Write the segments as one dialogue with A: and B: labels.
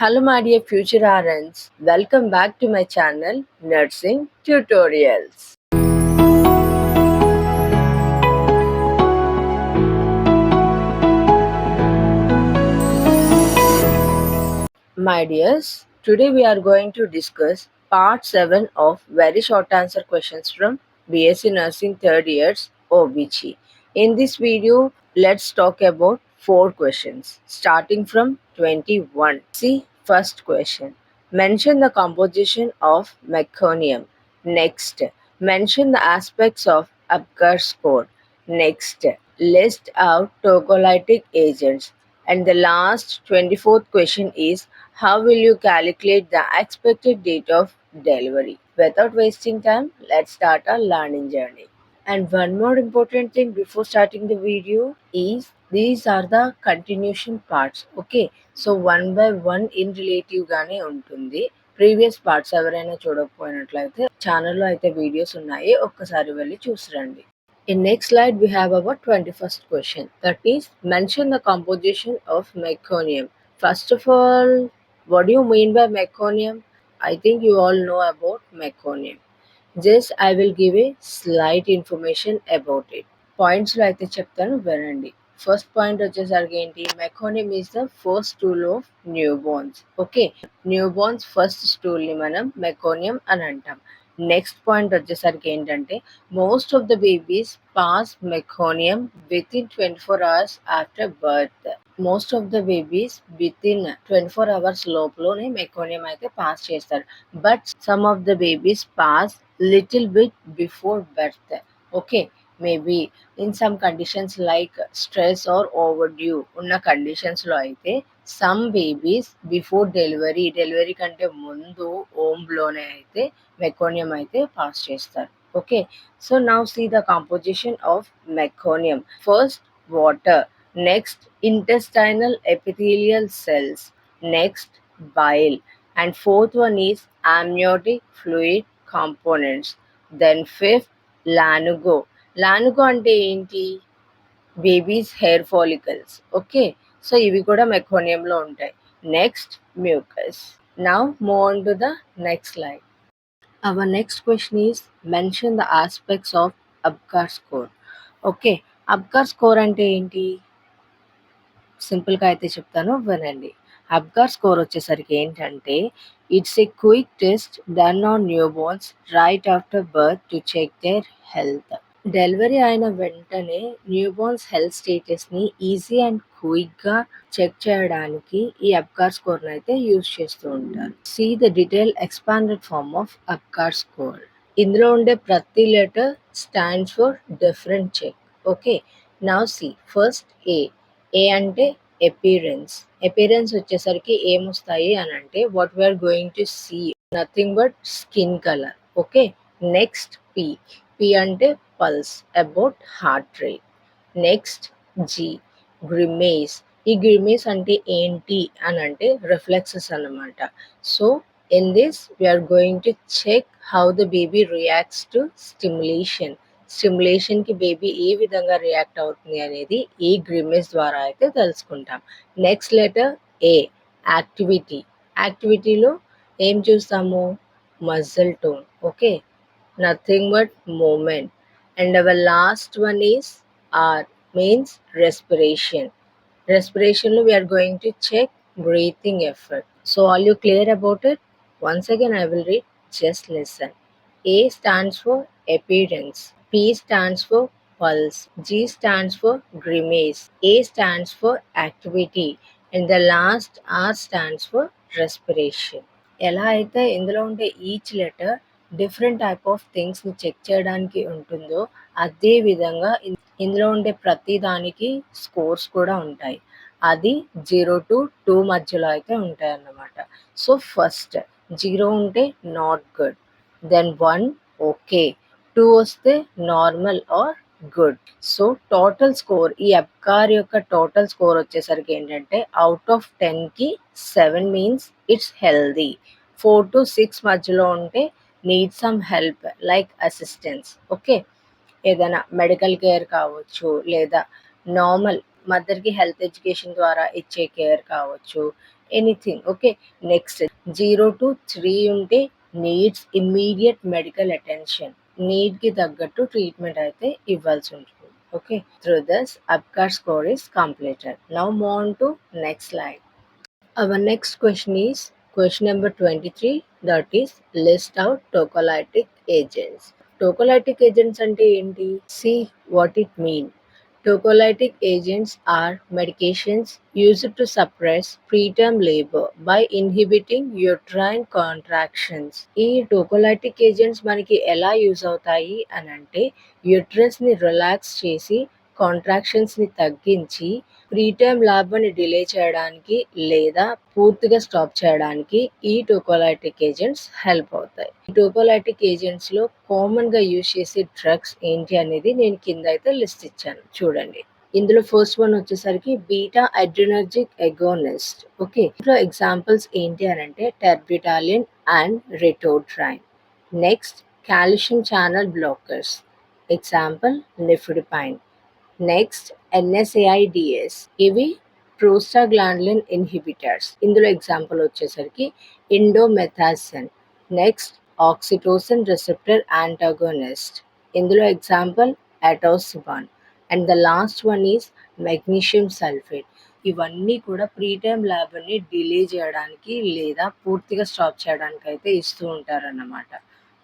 A: Hello, my dear future RNs. Welcome back to my channel, Nursing Tutorials. My dears, today we are going to discuss part 7 of very short answer questions from BSc Nursing 3rd years OBG. In this video, let's talk about 4 questions starting from 21. See, first question. Mention the composition of meconium. Next, mention the aspects of Apgar score. Next, list out tocolytic agents. And the last 24th question is how will you calculate the expected date of delivery? Without wasting time, let's start our learning journey. And one more important thing before starting the video is these are the continuation parts. Okay, so one by one in relative గానే ఉంటుంది. Previous parts ఎవరైనా చూడకపోయినట్లయితే ఛానల్లో అయితే videos ఉన్నాయి, ఒక్కసారి వెళ్ళి చూసిరండి. In next slide, we have our 21st question. That is, mention the composition of meconium. First of all, what do you mean by meconium? I think you all know about meconium. Just I will give a slight information about it. పాయింట్స్లో అయితే చెప్తాను వినండి. First point వచ్చేసరికి ఏంటి, meconium is the first stool of newborns. Okay, newborns first స్టూల్ని మనం meconium అని అంటాం. Next point వచ్చేసరికి ఏంటంటే most of the babies pass meconium within 24 hours after birth. Most of the babies within 24 hours లోపలనే meconium అయితే pass చేస్తారు. But some of the babies pass little bit before birth. Okay, maybe in some conditions like stress or over due ఉన్న కండిషన్స్లో అయితే some babies before delivery కంటే ముందు ఓమ్లోనే అయితే meconium అయితే పాస్ చేస్తారు. Okay, so now see the composition of meconium. First water, next intestinal epithelial cells, next bile, and fourth one is amniotic fluid components, then fifth lanugo. లానుగో అంటే ఏంటి, babies hair follicles. Okay, so ఇవి కూడా మెకోనియంలో ఉంటాయి. Next mucus. Now move on to the next slide. Our next question is mention the aspects of Apgar score. Okay, Apgar score అంటే ఏంటి, సింపుల్గా అయితే చెప్తాను వినండి. అబ్గార్ స్కోర్ వచ్చేసరికి ఏంటంటే it's a quick test done on newborns right after birth to check their health. Delivery అయిన వెంటనే న్యూ బోర్న్స్ హెల్త్ స్టేటస్ని ఈజీ అండ్ క్విక్గా చెక్ చేయడానికి ఈ అబ్గార్ స్కోర్ని అయితే యూజ్ చేస్తూ ఉంటారు. See the detail expanded form of Apgar score. ఇందులో ఉండే ప్రతి letter stands for different check. Okay, now see first A అంటే అపిరెన్స్. అపిరెన్స్ వచ్చేసరికి ఏమొస్తాయి అని అంటే what we're going to see nothing but skin colour. Okay, next P అంటే pulse, about heart rate. Next grimace. ఈ గ్రిమేస్ అంటే ఏంటి అని అంటే రిఫ్లెక్సెస్ అన్నమాట. So in this we're going to check how the baby reacts to స్టిమ్యులేషన్కి baby ఏ విధంగా రియాక్ట్ అవుతుంది అనేది ఈ గ్రిమేస్ ద్వారా అయితే తెలుసుకుంటాం. నెక్స్ట్ లెటర్ ఏ, యాక్టివిటీలో ఏం చూస్తాము, muscle tone. Okay, nothing but movement. And our last one is R, means రెస్పిరేషన్లో we're going to check breathing effort. So all you clear about it? Once again I will read, just listen. A stands for appearance, P stands for pulse, G stands for grimace, A stands for activity, and the last R stands for respiration. ఎలా అయితే ఇందులో ఉండే each letter different type of థింగ్స్ని check చేయడానికి ఉంటుందో అదే విధంగా ఇందులో ఉండే ప్రతి దానికి స్కోర్స్ కూడా ఉంటాయి. అది 0 to 2 మధ్యలో అయితే ఉంటాయి అన్నమాట. సో ఫస్ట్ 0 ఉంటే నాట్ గుడ్, దెన్ 1 ఓకే, 2 వస్తే normal or good. So total score, ఈ అబ్గార్ యొక్క టోటల్ స్కోర్ వచ్చేసరికి ఏంటంటే అవుట్ ఆఫ్ 10కి 7 మీన్స్ ఇట్స్ హెల్దీ. 4 to 6 మధ్యలో ఉంటే need some help like assistance. Okay, ఏదైనా మెడికల్ కేర్ కావచ్చు, లేదా నార్మల్ మదర్కి హెల్త్ ఎడ్యుకేషన్ ద్వారా ఇచ్చే కేర్ కావచ్చు, ఎనీథింగ్. ఓకే. నెక్స్ట్ 0 to 3 ఉంటే నీడ్స్ ఇమ్మీడియట్ మెడికల్ అటెన్షన్. నీడ్కి తగ్గట్టు ట్రీట్మెంట్ అయితే ఇవ్వాల్సి ఉంటుంది. Okay. Through this Apgar score is completed. Now move on to next slide. Our next question is question number 23, that is list out tocolytic agents. Tocolytic agents ante enti? See what it mean. Tocolytic agents are medications used to suppress preterm labor by inhibiting uterine contractions. ఈ tocolytic agents మనకి ఎలా use అవుతాయి అని అంటే యూట్రస్ని relax చేసి కాంట్రాక్షన్స్ని తగ్గించి preterm లాభాన్ని delay చేయడానికి లేదా పూర్తిగా స్టాప్ చేయడానికి ఈ టోకోలైటిక్ ఏజెంట్స్ హెల్ప్ అవుతాయి. ఈ టోకోలైటిక్ ఏజెంట్స్ లో కామన్ గా యూజ్ చేసే డ్రగ్స్ ఏంటి అనేది నేను కింద అయితే లిస్ట్ ఇచ్చాను, చూడండి. ఇందులో ఫస్ట్ వన్ వచ్చేసరికి బీటా అడ్రినర్జిక్ ఎగోనిస్ట్. ఓకే, ఇందులో ఎగ్జాంపుల్స్ ఏంటి అని అంటే terbutaline and ritodrine. Next calcium channel blockers, example nifedipine. Next NSAIDs, ఇవి ప్రోస్టాగ్లాండ్లిన్ ఇన్హిబిటర్స్. ఇందులో ఎగ్జాంపుల్ వచ్చేసరికి indomethacin. Next oxytocin receptor antagonist. ఇందులో example atosiban. And the last one is magnesium sulphate. ఇవన్నీ కూడా ప్రీటర్మ్ ల్యాబ్ని డిలే చేయడానికి లేదా పూర్తిగా స్టాప్ చేయడానికి అయితే ఇస్తూ ఉంటారన్నమాట.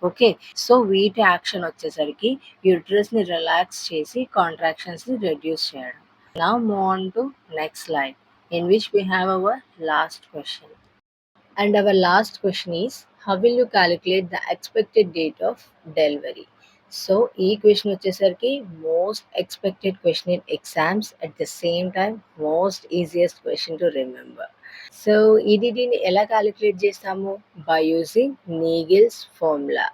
A: ఓకే, సో వీటి యాక్షన్ వచ్చేసరికి యూట్రస్ని రిలాక్స్ చేసి కాంట్రాక్షన్స్ని రెడ్యూస్ చేయడం. Now move on to next slide, in which we have our last question. And our last question is, how will you calculate the expected date of delivery? So ఈ question వచ్చేసరికి most expected question in exams, at the same time most easiest question to remember. So ఈడీడీని ఎలా calculate చేస్తాము? By using Naegele's formula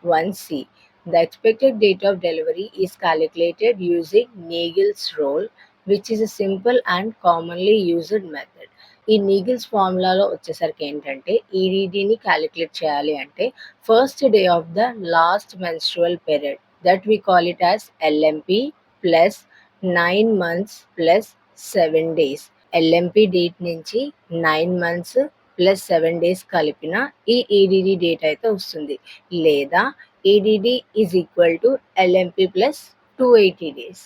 A: 1C. The expected date of delivery is calculated using Naegele's rule, which is a simple and commonly used method. ఈ నీగిల్స్ ఫార్ములాలో వచ్చేసరికి ఏంటంటే ఈడీడీని calculate చేయాలి అంటే first day of the last menstrual period, that we call it as LMP plus 9 months plus 7 days. LMP date నుంచి 9 months plus 7 days కలిపిన ఈ EDD date అయితే వస్తుంది. లేదా EDD is equal to LMP plus 280 days.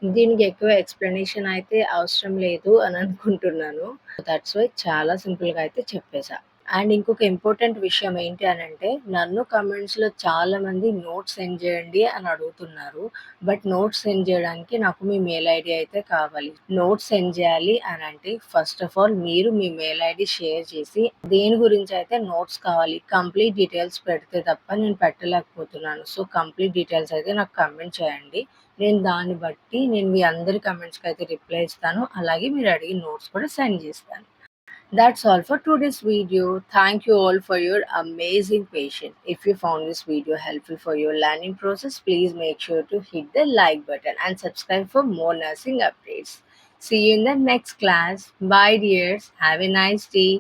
A: దీనికి ఎక్కువ explanation అయితే అవసరం లేదు అని అనుకుంటున్నాను. దట్స్ వై చాలా సింపుల్గా అయితే చెప్పేసా. అండ్ ఇంకొక ఇంపార్టెంట్ విషయం ఏంటి అని అంటే నన్ను కమెంట్స్లో చాలా మంది నోట్స్ సెండ్ చేయండి అని అడుగుతున్నారు. బట్ నోట్స్ సెండ్ చేయడానికి నాకు మీ మెయిల్ ఐడి అయితే కావాలి. నోట్స్ సెండ్ చేయాలి అని అంటే ఫస్ట్ ఆఫ్ ఆల్ మీరు మీ మెయిల్ ఐడి షేర్ చేసి దేని గురించి అయితే నోట్స్ కావాలి కంప్లీట్ డీటెయిల్స్ పెడితే తప్ప నేను పెట్టలేకపోతున్నాను. సో కంప్లీట్ డీటెయిల్స్ అయితే నాకు కమెంట్ చేయండి. నేను దాన్ని బట్టి నేను మీ అందరి కమెంట్స్కి అయితే రిప్లై ఇస్తాను. అలాగే మీరు అడిగిన నోట్స్ కూడా సెండ్ చేస్తాను. That's all for today's video. Thank you all for your amazing patience. If you found this video helpful for your learning process, please make sure to hit the like button and subscribe for more nursing updates. See you in the next class. Bye dears. Have a nice day.